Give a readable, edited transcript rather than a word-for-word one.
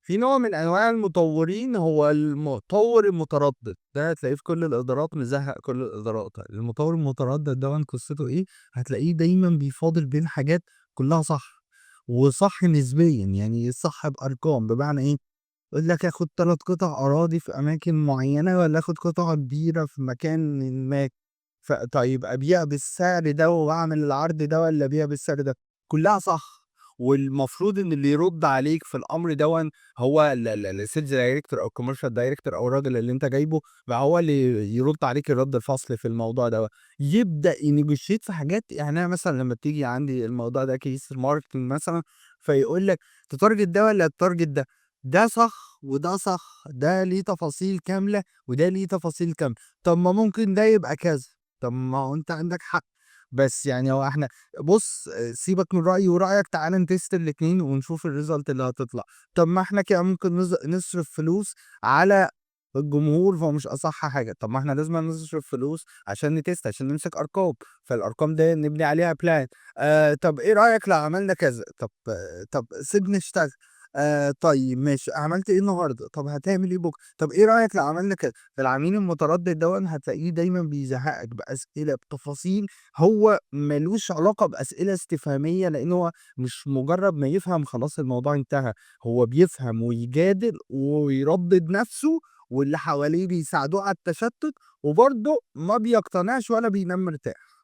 في نوع من أنواع المطوّرين هو المطوّر المتردد، ده هتلاقيه في كل الإدارات مزهّق كل الإدارات، المطوّر المتردد دوًّا قصته إيه، هتلاقيه دايمًا بيفاضل بين حاجات كلّها صح، وصح نسبيًا، يعني صح بأرقام، بمعنى إيه، يقول لك آخُد 3 قطع أراضي في أماكن معيّنة والّا آخُد قطعة كبيرة في مكانٍ ما، طيب أبيع بالسعر ده وأعمل العرض ده والّا أبيع بالسعر ده؟ كلّها صح، والمفروض إن اللي يرُد عليك في الأمر دوًّا هو الsales director أو الcommercial director أو الراجل اللي أنت جايبه، بقى هو اللي يرُد عليك الرَد الفصل في الموضوع دوّة، يبدأ يnegotiate في حاجات. يعني أنا مثلًا لمّا بتيجي عندي الموضوع ده case marketing مثلًا، فيقول لك تتارجت ده والّا تتارجت ده؟ ده صح وده صح، ده ليه تفاصيل كاملة وده ليه تفاصيل كاملة، طب ما ممكن ده يبقى كذا، طب ما هو أنت عندك حق، بس يعني هو إحنا بُص سيبك من رأيي ورأيك، تعالَ نتست الاتنين ونشوف الresult اللي هتطلع، طب ما إحنا كده ممكن نصرف فلوس على الجمهور فهو مش أصح حاجة، طب ما إحنا لازمًا نصرف فلوس عشان نتست عشان نمسك أرقام، فالأرقام ديّة نبني عليها plan. طب إيه رأيك لو عملنا كذا، طب سيبني أشتغل. طيب ماشي، عملت إيه النهارده؟ طب هتعمل إيه بُكرة؟ طب إيه رأيك لو عملنا كذا؟ العميل المتردد دوًّا هتلاقيه دايمًا بيزهقك بأسئلة بتفاصيل، هو ما لوش علاقة بأسئلة استفهامية، لإن هو مش مجرد ما يفهم خلاص الموضوع انتهى، هو بيفهم ويجادل ويردد نفسه، واللي حواليه بيساعدوه على التشتت، وبرضه ما بيقتنعش ولا بينام مرتاح.